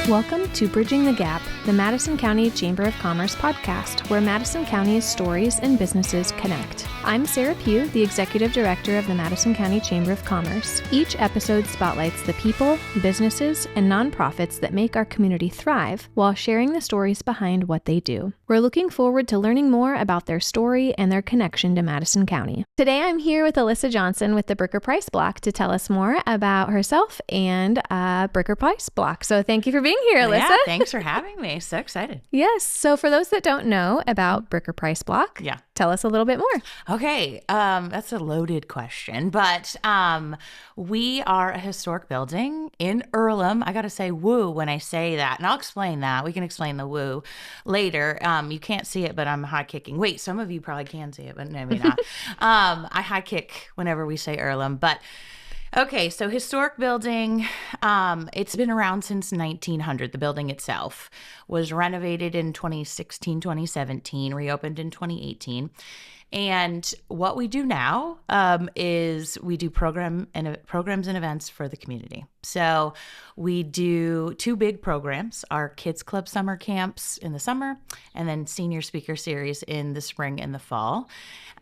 Welcome to Bridging the Gap, the Madison County Chamber of Commerce podcast, where Madison County's stories and businesses connect. I'm Sarah Pugh, the Executive Director of the Madison County Chamber of Commerce. Each episode spotlights the people, businesses, and nonprofits that make our community thrive while sharing the stories behind what they do. We're looking forward to learning more about their story and their connection to Madison County. Today I'm here with Alyssa Johnson with the Bricker Price Block to tell us more about herself and Bricker Price Block. So thank you for being here, Alyssa. Yeah, thanks for having me. So excited. Yes. So for those that don't know about Bricker Price Block, tell us a little bit more. Okay. That's a loaded question, but we are a historic building in Earlham. I got to say woo when I say that, and I'll explain that. We can explain the woo later. You can't see it, but I'm high kicking. Wait, some of you probably can see it, but maybe not. I high kick whenever we say Earlham, but okay, so historic building, it's been around since 1900. The building itself was renovated in 2016, 2017, reopened in 2018. And what we do now is we do programs and events for the community. So we do two big programs, our Kids Club summer camps in the summer, and then senior speaker series in the spring and the fall.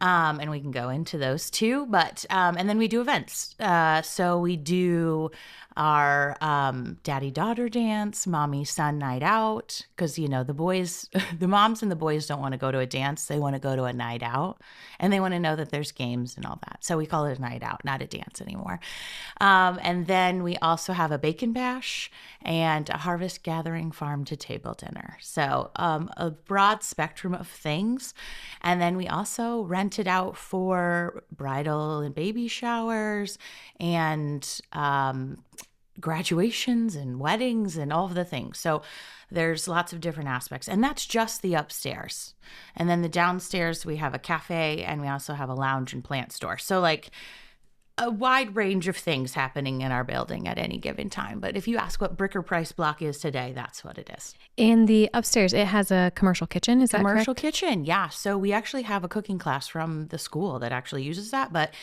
And we can go into those too, but and then we do events. So we do our daddy-daughter dance, mommy-son night out, because, you know, the boys, the moms and the boys don't want to go to a dance. They want to go to a night out, and they want to know that there's games and all that. So we call it a night out, not a dance anymore. And then we also have a bacon bash and a harvest gathering farm to table dinner. So a broad spectrum of things. And then we also rent it out for bridal and baby showers and graduations and weddings and all of the things. So there's lots of different aspects, and that's just the upstairs. And then the downstairs, we have a cafe, and we also have a lounge and plant store. So like a wide range of things happening in our building at any given time. But if you ask what Bricker Price Block is today, that's what it is. In the upstairs, it has a commercial kitchen, is that correct? Commercial kitchen, yeah. So we actually have a cooking class from the school that actually uses that, but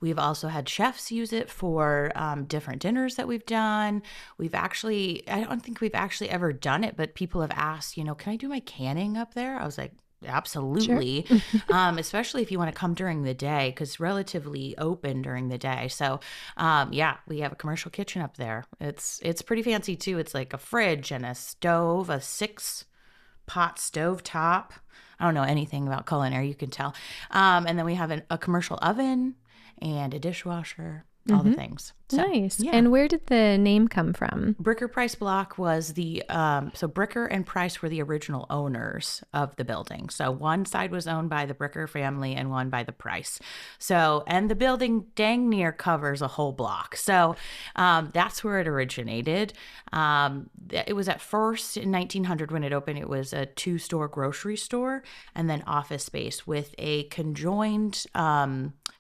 we've also had chefs use it for different dinners that we've done. I don't think we've actually ever done it, but people have asked, you know, can I do my canning up there? I was like, absolutely. Sure. Especially if you want to come during the day, because it's relatively open during the day. So we have a commercial kitchen up there. It's pretty fancy too. It's like a fridge and a stove, a 6-pot stove top. I don't know anything about culinary, you can tell. And then we have a commercial oven and a dishwasher, all the things. So, nice. Yeah. And where did the name come from? Bricker Price Block was so Bricker and Price were the original owners of the building. So one side was owned by the Bricker family and one by the Price. So, and the building dang near covers a whole block. So that's where it originated. It was at first in 1900 when it opened, it was a 2-store grocery store and then office space with a conjoined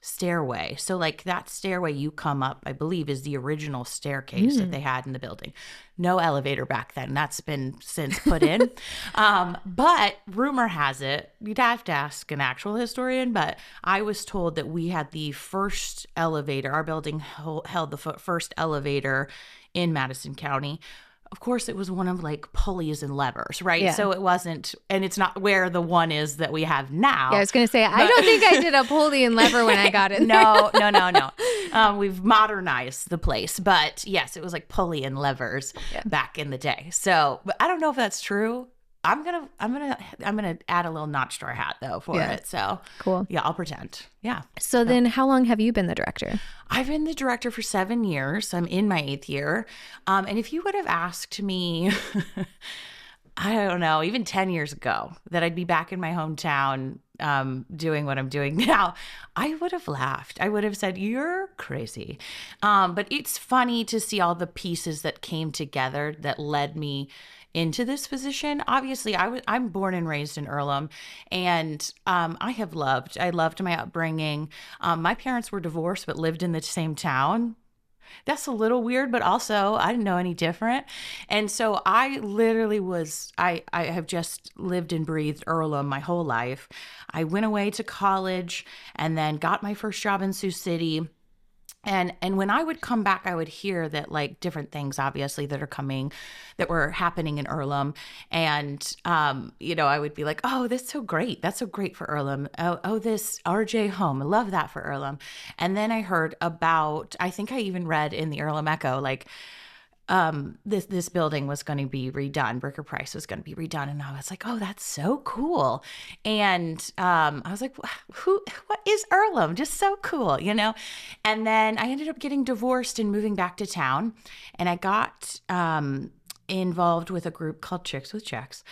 stairway. So like that stairway you come up, I believe, is the original staircase that they had in the building. No elevator back then. That's been since put in. But rumor has it, you'd have to ask an actual historian, but I was told that we had the first elevator. Our building held the first elevator in Madison County. Of course, it was one of like pulleys and levers, right? Yeah. So it wasn't, and it's not where the one is that we have now. Yeah, I was going to say, I don't think I did a pulley and lever when I got it. No. We've modernized the place, but yes, it was like pulley and levers back in the day. So, but I don't know if that's true. I'm gonna add a little notch to our hat though for it. So cool. Yeah, I'll pretend. Yeah. So then, how long have you been the director? I've been the director for 7 years. I'm in my 8th year. And if you would have asked me, I don't know, even 10 years ago, that I'd be back in my hometown doing what I'm doing now, I would have laughed. I would have said, you're crazy. But it's funny to see all the pieces that came together that led me into this position. Obviously, I'm born and raised in Earlham, and I loved my upbringing. My parents were divorced but lived in the same town. That's a little weird, but also I didn't know any different. And so I literally I have just lived and breathed Earlham my whole life. I went away to college and then got my first job in Sioux City. And when I would come back, I would hear that like different things, obviously, that are coming, that were happening in Earlham. And, I would be like, oh, that's so great. That's so great for Earlham. Oh, this RJ home. I love that for Earlham. And then I heard about, I think I even read in the Earlham Echo, like, this building was going to be redone. Bricker Price was going to be redone. And I was like, oh, that's so cool. And I was like, what is Earlham? Just so cool, And then I ended up getting divorced and moving back to town. And I got involved with a group called Chicks with Checks.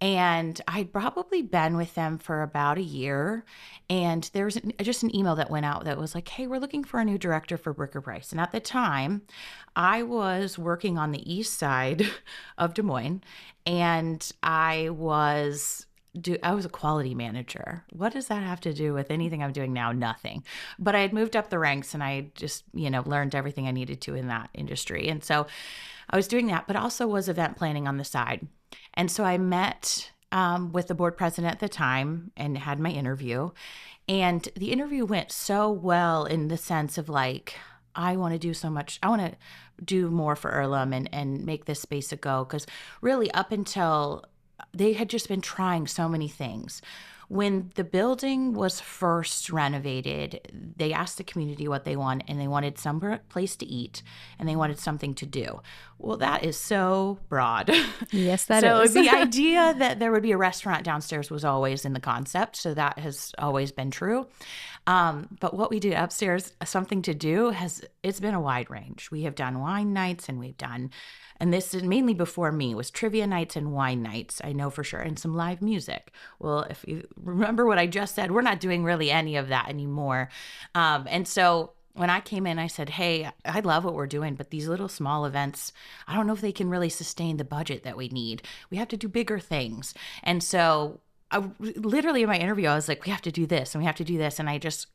And I'd probably been with them for about a year. And there was just an email that went out that was like, hey, we're looking for a new director for Bricker Price. And at the time, I was working on the east side of Des Moines, and I was a quality manager. What does that have to do with anything I'm doing now? Nothing. But I had moved up the ranks, and I just, learned everything I needed to in that industry. And so I was doing that, but also was event planning on the side. And so I met with the board president at the time and had my interview. And the interview went so well in the sense of like, I want to do so much. I want to do more for Earlham and make this space a go. Because really up until they had just been trying so many things. When the building was first renovated, they asked the community what they want, and they wanted some place to eat, and they wanted something to do. Well, that is so broad. Yes, that is. So the idea that there would be a restaurant downstairs was always in the concept, so that has always been true. But what we do upstairs, something to do, it's been a wide range. We have done wine nights, and we've done, and this is mainly before me, was trivia nights and wine nights, I know for sure, and some live music. Well, if you remember what I just said, we're not doing really any of that anymore. And so when I came in, I said, hey, I love what we're doing, but these little small events, I don't know if they can really sustain the budget that we need. We have to do bigger things. And so literally in my interview, I was like, we have to do this and we have to do this. And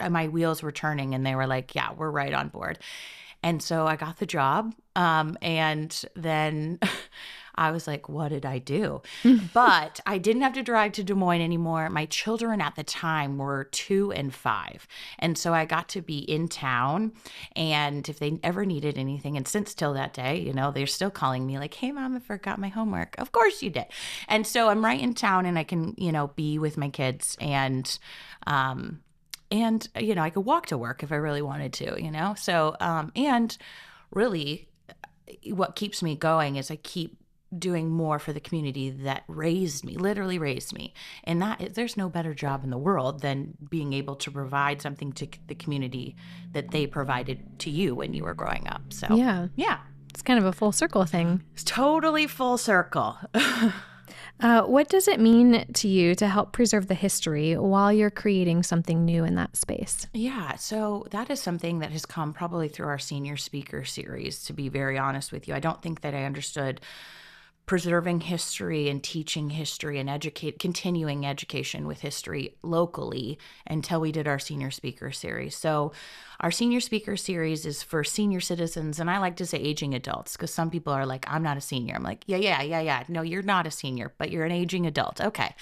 my wheels were turning, and they were like, yeah, we're right on board. And so I got the job. And then I was like, what did I do? But I didn't have to drive to Des Moines anymore. My children at the time were 2 and 5. And so I got to be in town. And if they ever needed anything, and since till that day, they're still calling me like, hey, Mom, I forgot my homework. Of course you did. And so I'm right in town, and I can, be with my kids. And I could walk to work if I really wanted to, So, and really what keeps me going is I keep doing more for the community that literally raised me. And there's no better job in the world than being able to provide something to the community that they provided to you when you were growing up. So, yeah. It's kind of a full circle thing. It's totally full circle. What does it mean to you to help preserve the history while you're creating something new in that space? Yeah, so that is something that has come probably through our senior speaker series, to be very honest with you. I don't think that I understood preserving history and teaching history and continuing education with history locally until we did our senior speaker series. So our senior speaker series is for senior citizens, and I like to say aging adults, because some people are like, I'm not a senior. I'm like, yeah. No, you're not a senior, but you're an aging adult. Okay.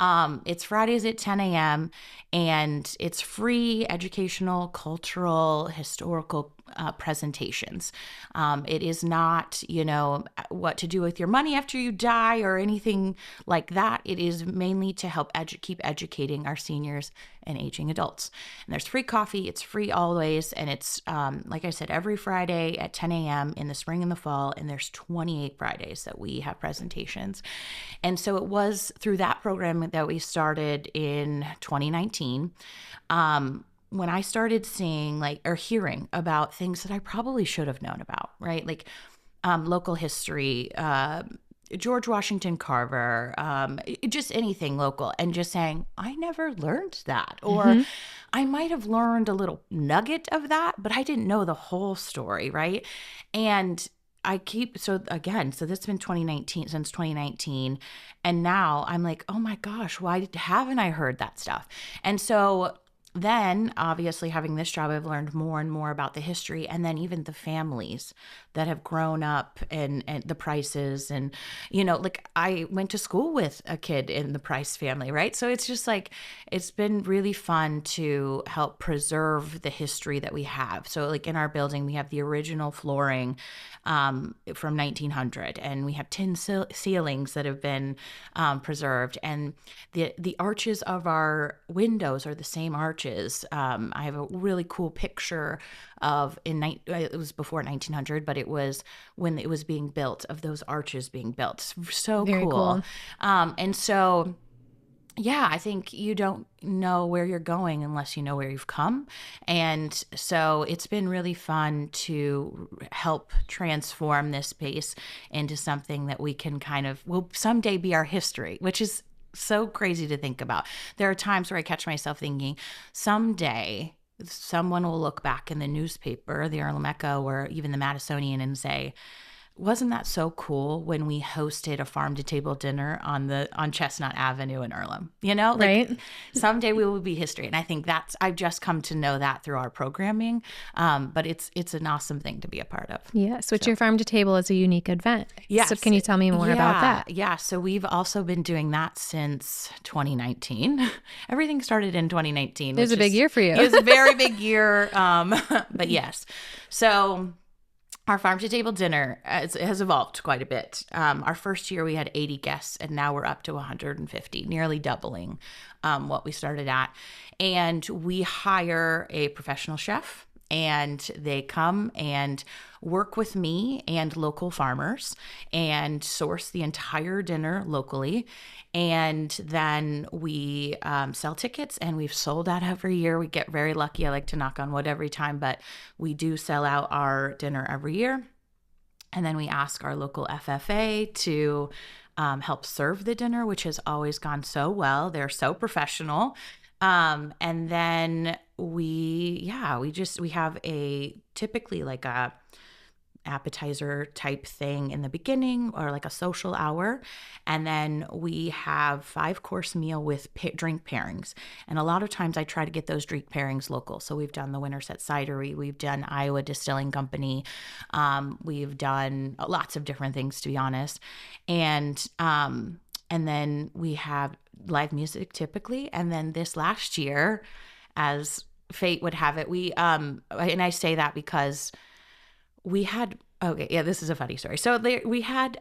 It's Fridays at 10 a.m., and it's free educational, cultural, historical presentations. It is not, what to do with your money after you die or anything like that. It is mainly to help keep educating our seniors and aging adults. And there's free coffee. It's free always. And it's, like I said, every Friday at 10 a.m. in the spring and the fall. And there's 28 Fridays that we have presentations. And so it was through that program that we started in 2019. When I started seeing or hearing about things that I probably should have known about, right? Like local history, George Washington Carver, just anything local, and just saying, I never learned that. Or I might have learned a little nugget of that, but I didn't know the whole story, right? And so that's been 2019, since 2019. And now I'm like, oh my gosh, why haven't I heard that stuff? And so then obviously having this job, I've learned more and more about the history, and then even the families that have grown up and the Prices. And, like I went to school with a kid in the Price family, right? So it's just like, it's been really fun to help preserve the history that we have. So like in our building, we have the original flooring from 1900, and we have tin ceilings that have been preserved, and the arches of our windows are the same arches. I have a really cool picture of it was before 1900, but it was when it was being built, of those arches being built. So Very cool. And so, yeah, I think you don't know where you're going unless you know where you've come. And so it's been really fun to help transform this space into something that we can will someday be our history, which is so crazy to think about. There are times where I catch myself thinking, someday someone will look back in the newspaper, the Earlham Echo or even the Madisonian, and say, wasn't that so cool when we hosted a farm to table dinner on Chestnut Avenue in Earlham? Right. Someday we will be history. And I think I've just come to know that through our programming. But it's an awesome thing to be a part of. Yeah. Switch Your Farm to Table is a unique event. Yes. So can you tell me more about that? Yeah. So we've also been doing that since 2019. Everything started in 2019. It was a big year for you. It was a very big year. But yes. So our farm to table dinner has evolved quite a bit. Our first year we had 80 guests, and now we're up to 150, nearly doubling what we started at. And we hire a professional chef, and they come and work with me and local farmers and source the entire dinner locally. And then we sell tickets, and we've sold out every year. We get very lucky. I like to knock on wood every time, but we do sell out our dinner every year. And then we ask our local FFA to help serve the dinner, which has always gone so well. They're so professional. And then we have typically like a appetizer type thing in the beginning, or like a social hour. And then we have 5-course meal with drink pairings. And a lot of times I try to get those drink pairings local. So we've done the Winterset Cidery, we've done Iowa Distilling Company. We've done lots of different things, to be honest. And then we have live music typically. And then this last year, as fate would have it, and I say that because we had, this is a funny story. So we had,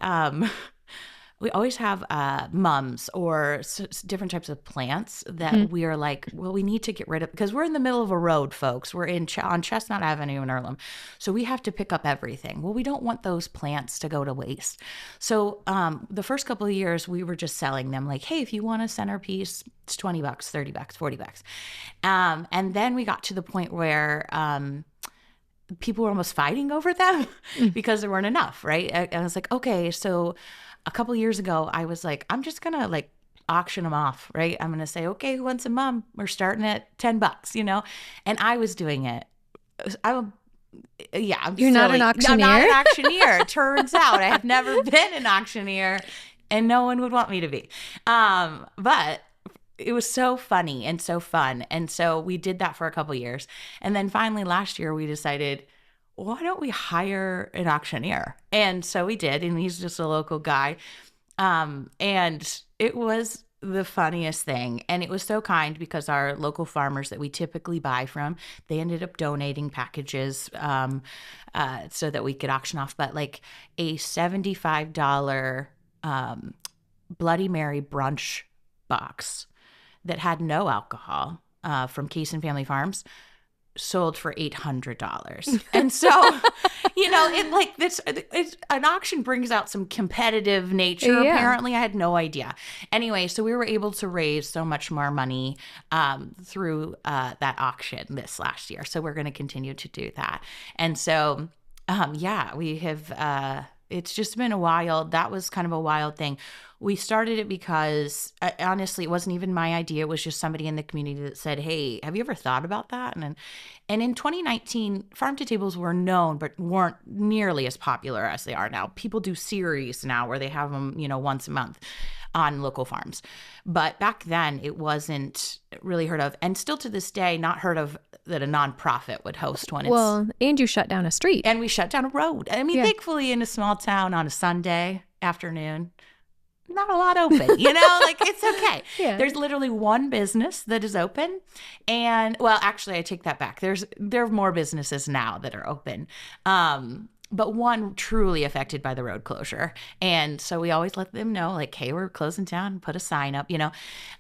we always have mums or different types of plants that we are like, well, we need to get rid of, because we're in the middle of a road, folks. We're on Chestnut Avenue in Earlham. So we have to pick up everything. Well, we don't want those plants to go to waste. So the first couple of years, we were just selling them like, hey, if you want a centerpiece, it's $20, $30, $40. And then we got to the point where people were almost fighting over them because there weren't enough, right? I was like, okay, so a couple years ago, I was like, I'm just going to auction them off, right? I'm going to say, okay, who wants a mum? We're starting at $10, And I was doing it. I'm You're not an auctioneer? I'm not an auctioneer. It turns out I have never been an auctioneer, and no one would want me to be. But it was so funny and so fun. And so we did that for a couple years. And then finally last year we decided, why don't we hire an auctioneer? And so we did. And he's just a local guy. And it was the funniest thing. And it was so kind, because our local farmers that we typically buy from, they ended up donating packages so that we could auction off. But like a $75 Bloody Mary brunch box that had no alcohol from Case and Family Farms sold for $800. And so, an auction brings out some competitive nature. Yeah. Apparently, I had no idea. Anyway, so we were able to raise so much more money through that auction this last year. So we're going to continue to do that. And so, we have, it's just been that was kind of a wild thing. We started it because, honestly, it wasn't even my idea. It was just somebody in the community that said, hey, have you ever thought about that? And in 2019, farm to tables were known, but weren't nearly as popular as they are now. People do series now where they have them, once a month. on local farms. But back then it wasn't really heard of, and still to this day not heard of that a nonprofit would host one. Well, and you shut down a street. And we shut down a road. I mean, thankfully in a small town on a Sunday afternoon, not a lot open, you know, like it's okay. There's literally one business that is open. And well, actually I take that back. There are more businesses now that are open. But one truly affected by the road closure. And so we always let them know, like, hey, we're closing down, put a sign up, you know.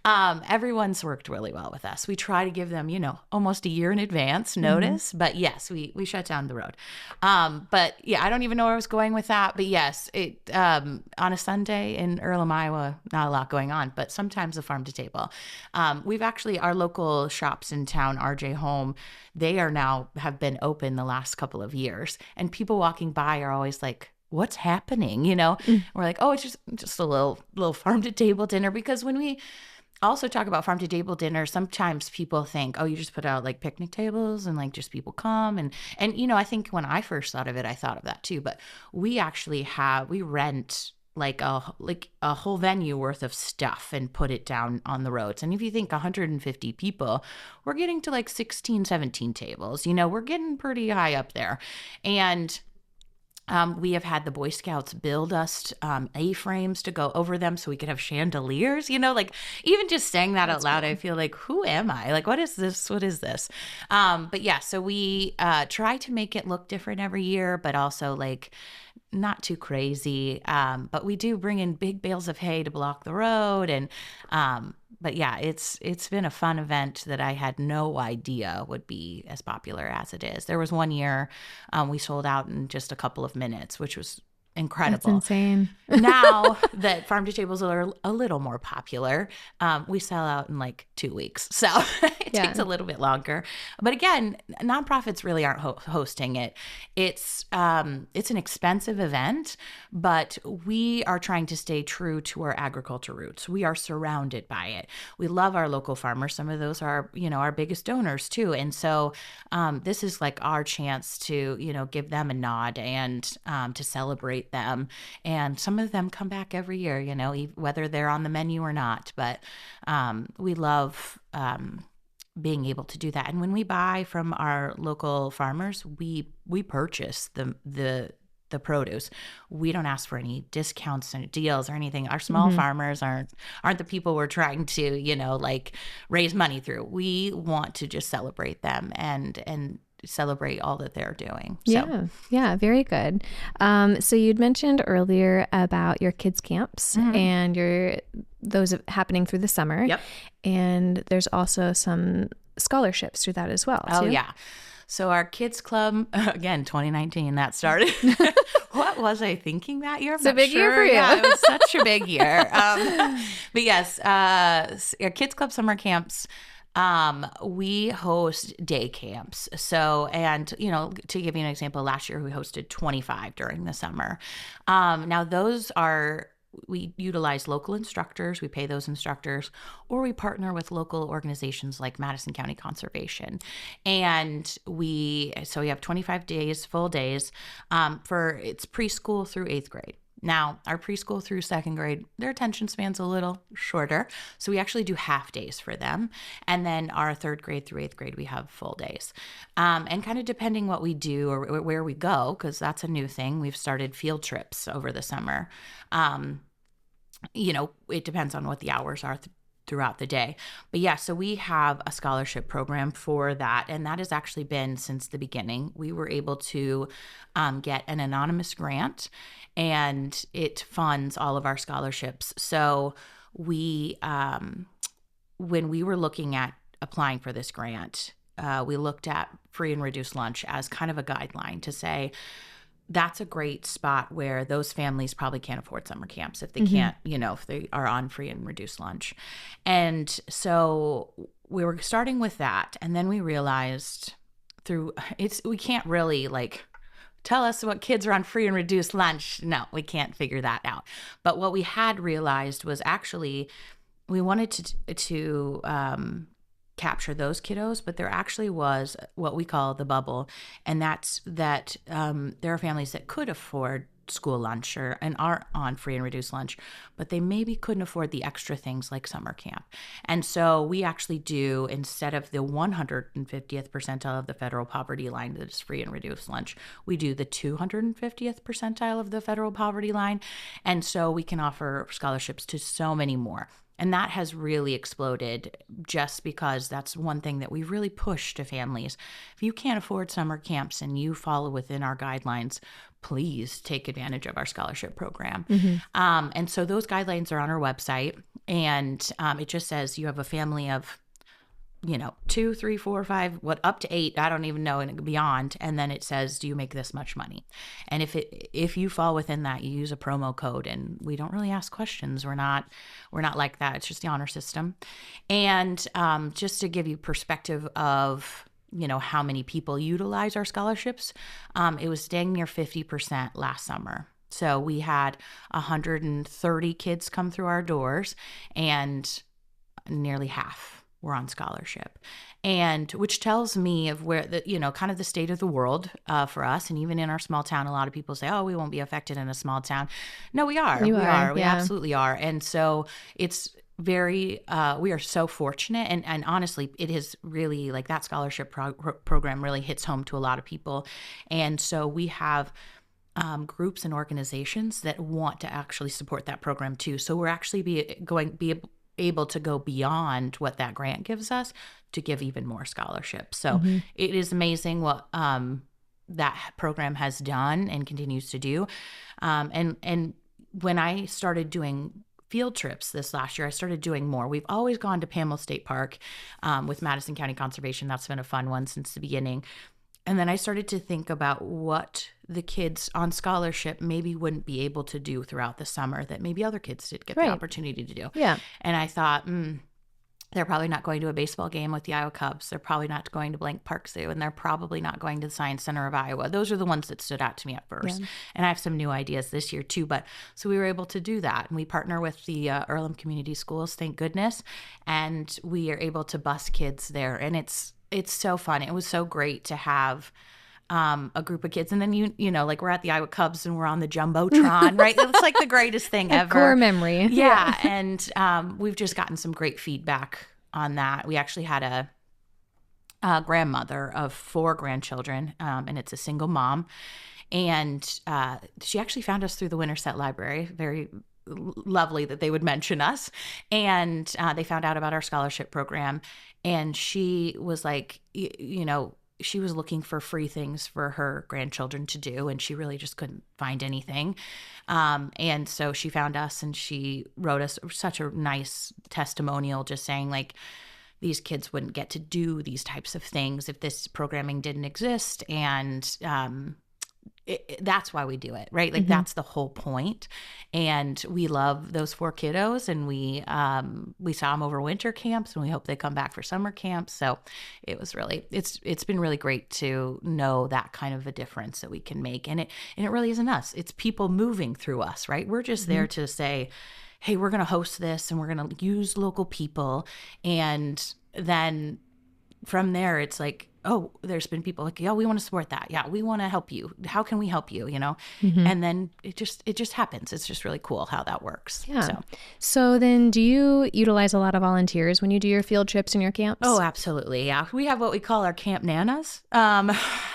Everyone's worked really well with us. We try to give them, you know, almost a year in advance notice. But yes, we shut down the road. But yeah, I don't even know where I was going with that. But yes, on a Sunday in Earlham, Iowa, not a lot going on, but sometimes a farm to table. We've actually, our local shops in town, RJ Home, they have been open the last couple of years, and people walking by are always like, what's happening? You know, we're like, oh, it's just a little farm to table dinner. Because when we also talk about farm to table dinner, sometimes people think, oh, you just put out like picnic tables and like just people come. And, you know, I think when I first thought of it, I thought of that too, but we actually we rent like a whole venue worth of stuff and put it down on the roads. And if you think 150 people, we're getting to like 16, 17 tables. You know, we're getting pretty high up there. And we have had the Boy Scouts build us A-frames to go over them so we could have chandeliers, you know, like even just saying that out loud, cool. I feel like, who am I? Like, what is this? What is this? But yeah, so we try to make it look different every year, but also like not too crazy. But we do bring in big bales of hay to block the road. And but yeah, it's been a fun event that I had no idea would be as popular as it is. There was one year we sold out in just a couple of minutes, which was incredible. That's insane. Now that farm to tables are a little more popular, we sell out in like 2 weeks. So it takes a little bit longer. But again, nonprofits really aren't hosting it. It's an expensive event, but we are trying to stay true to our agriculture roots. We are surrounded by it. We love our local farmers. Some of those are, you know, our biggest donors too. And so this is like our chance to, you know, give them a nod and to celebrate them. And some of them come back every year, you know, whether they're on the menu or not. But we love being able to do that. And when we buy from our local farmers, we purchase the produce. We don't ask for any discounts and deals or anything. Our small farmers aren't the people we're trying to, you know, like raise money through. We want to just celebrate them and celebrate all that they're doing. So. Yeah, very good. So you'd mentioned earlier about your kids' camps and those happening through the summer. Yep. And there's also some scholarships through that as well. Oh, yeah. So our kids club, again, 2019, that started. What was I thinking that year? It's a big year for you. Yeah, it was such a big year. But yes, our kids club summer camps, we host day camps. So, and, you know, to give you an example, last year we hosted 25 during the summer. Now we utilize local instructors. We pay those instructors, or we partner with local organizations like Madison County Conservation. And we have 25 days, full days, it's preschool through 8th grade. Now, our preschool through 2nd grade, their attention span's a little shorter, so we actually do half days for them. And then our 3rd grade through 8th grade, we have full days. And kind of depending what we do or where we go, because that's a new thing, we've started field trips over the summer. You know, it depends on what the hours are throughout the day. But yeah, so we have a scholarship program for that. And that has actually been since the beginning. We were able to get an anonymous grant, and it funds all of our scholarships. So we, when we were looking at applying for this grant, we looked at free and reduced lunch as kind of a guideline to say, that's a great spot where those families probably can't afford summer camps if they can't, you know, if they are on free and reduced lunch. And so we were starting with that. And then we realized we can't really like tell us what kids are on free and reduced lunch. No, we can't figure that out. But what we had realized was actually we wanted to capture those kiddos, but there actually was what we call the bubble, and that's that there are families that could afford school lunch and are on free and reduced lunch, but they maybe couldn't afford the extra things like summer camp. And so we actually do, instead of the 150th percentile of the federal poverty line that is free and reduced lunch, we do the 250th percentile of the federal poverty line. And so we can offer scholarships to so many more. And that has really exploded just because that's one thing that we really push to families. If you can't afford summer camps and you follow within our guidelines, please take advantage of our scholarship program. And so those guidelines are on our website, and it just says you have a family of 2, 3, 4, 5, up to 8, I don't even know, and beyond. And then it says, do you make this much money? And if you fall within that, you use a promo code, and we don't really ask questions. We're not like that. It's just the honor system. And just to give you perspective of, how many people utilize our scholarships, it was dang near 50% last summer. So we had 130 kids come through our doors, and nearly half were on scholarship, and which tells me of where kind of the state of the world for us. And even in our small town, a lot of people say, oh, we won't be affected in a small town. No, we are. We absolutely are. And so it's very, we are so fortunate. And honestly, it is really like that scholarship program really hits home to a lot of people. And so we have groups and organizations that want to actually support that program too. So we're actually able to go beyond what that grant gives us to give even more scholarships. So it is amazing what that program has done and continues to do. And when I started doing field trips this last year, I started doing more. We've always gone to Pamela State Park with Madison County Conservation. That's been a fun one since the beginning. And then I started to think about what the kids on scholarship maybe wouldn't be able to do throughout the summer that maybe other kids did get the opportunity to do. Yeah. And I thought, they're probably not going to a baseball game with the Iowa Cubs. They're probably not going to Blank Park Zoo, and they're probably not going to the Science Center of Iowa. Those are the ones that stood out to me at first. Yeah. And I have some new ideas this year too. But so we were able to do that. And we partner with the Earlham Community Schools, thank goodness. And we are able to bus kids there. And it's so fun. It was so great to have a group of kids. And then, like we're at the Iowa Cubs and we're on the Jumbotron, right? It's like the greatest thing ever. Core memory. Yeah. And we've just gotten some great feedback on that. We actually had a grandmother of 4 grandchildren, and it's a single mom. And she actually found us through the Winterset Library. Very lovely that they would mention us. And they found out about our scholarship program. And she was like, she was looking for free things for her grandchildren to do, and she really just couldn't find anything. And so she found us, and she wrote us such a nice testimonial just saying, like, these kids wouldn't get to do these types of things if this programming didn't exist. And that's why we do it, right? Like that's the whole point. And we love those 4 kiddos, and we saw them over winter camps, and we hope they come back for summer camps. So it was really, it's been really great to know that kind of a difference that we can make. And it really isn't us. It's people moving through us, right? We're just there to say, hey, we're going to host this, and we're going to use local people. And then from there, it's like, oh, there's been people like, yeah, we want to support that. Yeah, we want to help you. How can we help you? And then it just happens. It's just really cool how that works. Yeah. So then do you utilize a lot of volunteers when you do your field trips and your camps? Oh, absolutely. Yeah. We have what we call our camp nanas.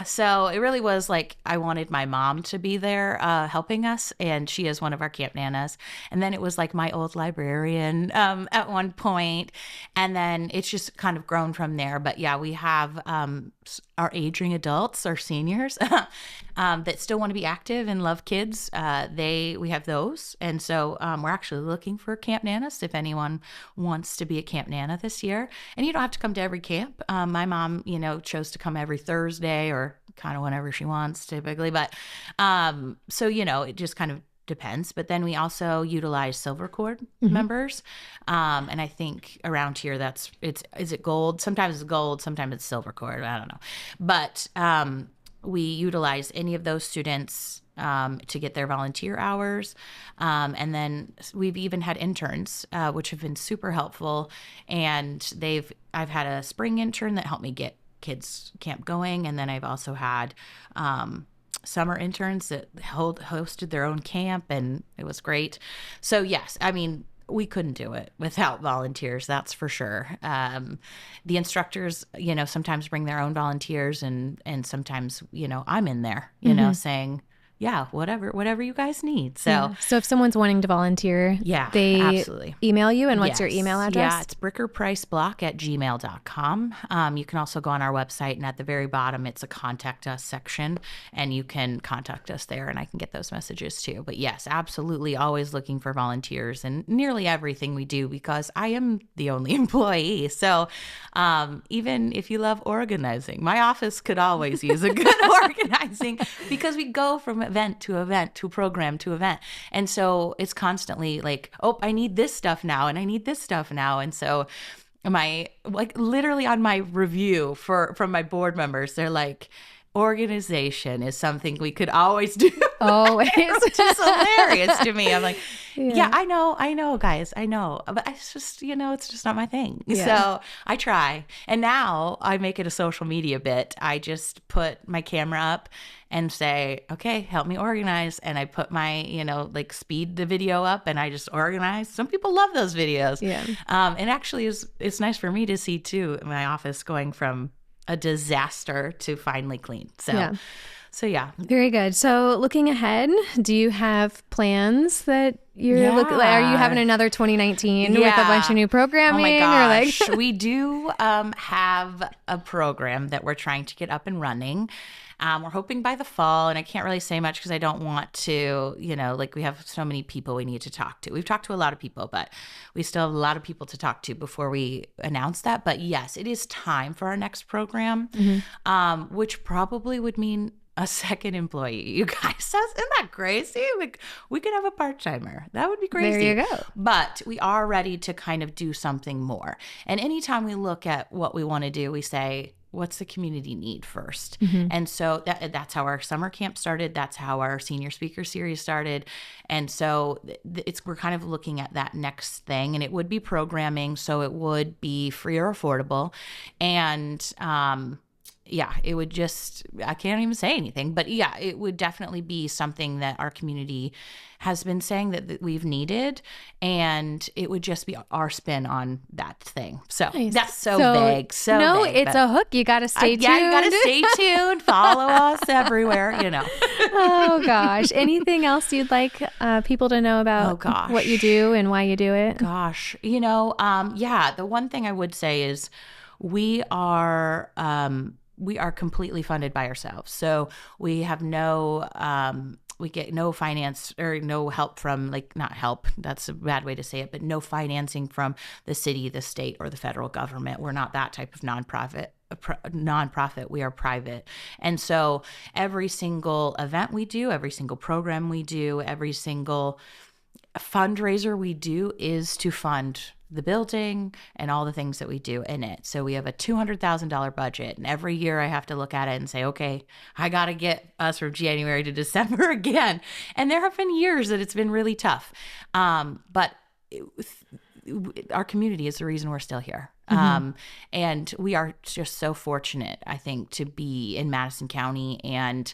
So it really was like, I wanted my mom to be there helping us, and she is one of our camp nanas. And then it was like my old librarian at one point. And then it's just kind of grown from there. But yeah, we have our aging adults, our seniors that still want to be active and love kids. We have those. And so we're actually looking for camp nanas if anyone wants to be a camp nana this year. And you don't have to come to every camp. My mom, chose to come every Thursday or kind of whenever she wants typically. But so, it just kind of depends. But then we also utilize silver cord members. And I think around here is it gold? Sometimes it's gold, sometimes it's silver cord. I don't know. But we utilize any of those students to get their volunteer hours. And then we've even had interns, which have been super helpful. And I've had a spring intern that helped me get kids camp going. And then I've also had summer interns that hosted their own camp, and it was great. So yes, I mean, we couldn't do it without volunteers, that's for sure. The instructors, sometimes bring their own volunteers, and sometimes, I'm in there, saying, yeah, whatever you guys need. So, So if someone's wanting to volunteer, they absolutely email you. And what's your email address? Yeah, it's brickerpriceblock@gmail.com. You can also go on our website, and at the very bottom, it's a contact us section, and you can contact us there, and I can get those messages too. But yes, absolutely, always looking for volunteers in nearly everything we do, because I am the only employee. So even if you love organizing, my office could always use a good organizing, because we go from event to event to program to event. And so it's constantly like, oh, I need this stuff now, and I need this stuff now. And so literally on my review from my board members, they're like, organization is something we could always do. Always. It's just hilarious to me. I'm like, yeah, I know, guys, I know. But it's just, it's just not my thing. Yeah. So I try. And now I make it a social media bit. I just put my camera up and say, okay, help me organize. And I put my, speed the video up, and I just organize. Some people love those videos. Yeah. And actually it's nice for me to see too, my office going from a disaster to finally clean. So yeah. Very good. So looking ahead, do you have plans that you're looking? Are you having another 2019 with a bunch of new programming? Oh my gosh. We do have a program that we're trying to get up and running. We're hoping by the fall, and I can't really say much because I don't want to, we have so many people we need to talk to. We've talked to a lot of people, but we still have a lot of people to talk to before we announce that. But yes, it is time for our next program, which probably would mean a second employee. You guys, isn't that crazy? Like, we could have a part-timer. That would be crazy. There you go. But we are ready to kind of do something more. And anytime we look at what we want to do, we say, what's the community need first? And so that's how our summer camp started. That's how our senior speaker series started. And so we're kind of looking at that next thing, and it would be programming. So it would be free or affordable. And, it would just, I can't even say anything, but it would definitely be something that our community has been saying that we've needed, and it would just be our spin on that thing. So nice. That's so vague. No, vague, it's a hook. You got to stay tuned. Yeah, you got to stay tuned. Follow us everywhere, Oh gosh. Anything else you'd like people to know about what you do and why you do it? Gosh, the one thing I would say is we are completely funded by ourselves. So we have we get no finance or no help from, not help, that's a bad way to say it, but no financing from the city, the state, or the federal government. We're not that type of nonprofit. We are private. And so every single event we do, every single program we do, every single fundraiser we do is to fund the building and all the things that we do in it. So we have a $200,000 budget, and every year I have to look at it and say, okay, I got to get us from January to December again. And there have been years that it's been really tough. But our community is the reason we're still here. And we are just so fortunate, I think, to be in Madison County and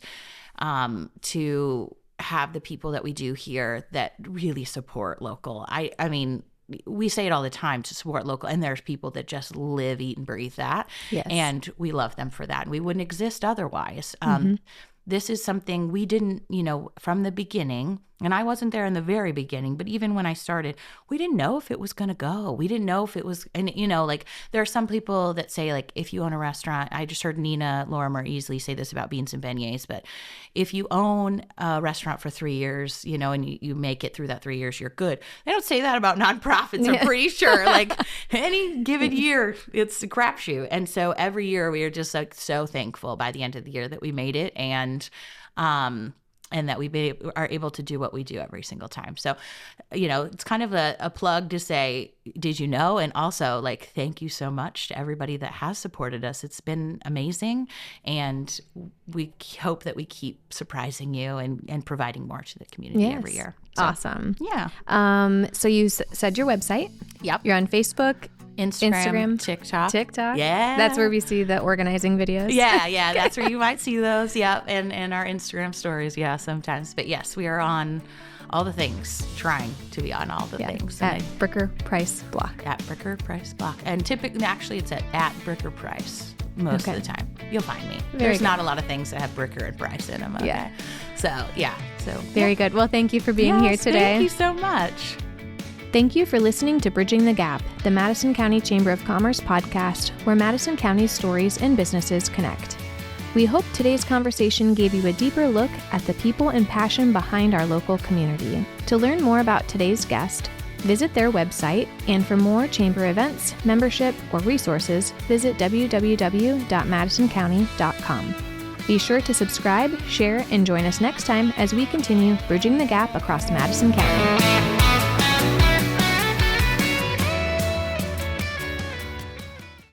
to have the people that we do here that really support local. I mean, we say it all the time, to support local, and there's people that just live, eat, and breathe that. Yes. And we love them for that. And we wouldn't exist otherwise. This is something we didn't, from the beginning, and I wasn't there in the very beginning, but even when I started, we didn't know if it was going to go. We didn't know if it was, and there are some people that say, if you own a restaurant, I just heard Nina Lorimer easily say this about beans and beignets, but if you own a restaurant for 3 years, and you make it through that 3 years, you're good. They don't say that about nonprofits, I'm pretty sure. Any given year, it's a crapshoot. And so every year we are just so thankful by the end of the year that we made it, and that we are able to do what we do every single time. So, it's kind of a plug to say, did you know? And also, thank you so much to everybody that has supported us. It's been amazing. And we hope that we keep surprising you and providing more to the community every year. So, awesome. Yeah. So you said your website. Yep. You're on Facebook, Instagram, TikTok. Yeah. That's where we see the organizing videos. Yeah. That's where you might see those. Yep. And our Instagram stories. Yeah, sometimes. But yes, we are on all the things, trying to be on all the things. At Bricker Price Block. At Bricker Price Block. And typically, actually, it's at Bricker Price most of the time. You'll find me. There's not a lot of things that have Bricker and Price in them. Okay? Yeah. So, yeah. Very good. Well, thank you for being here today. Thank you so much. Thank you for listening to Bridging the Gap, the Madison County Chamber of Commerce podcast, where Madison County's stories and businesses connect. We hope today's conversation gave you a deeper look at the people and passion behind our local community. To learn more about today's guest, visit their website, and for more chamber events, membership, or resources, visit www.madisoncounty.com. Be sure to subscribe, share, and join us next time as we continue bridging the gap across Madison County.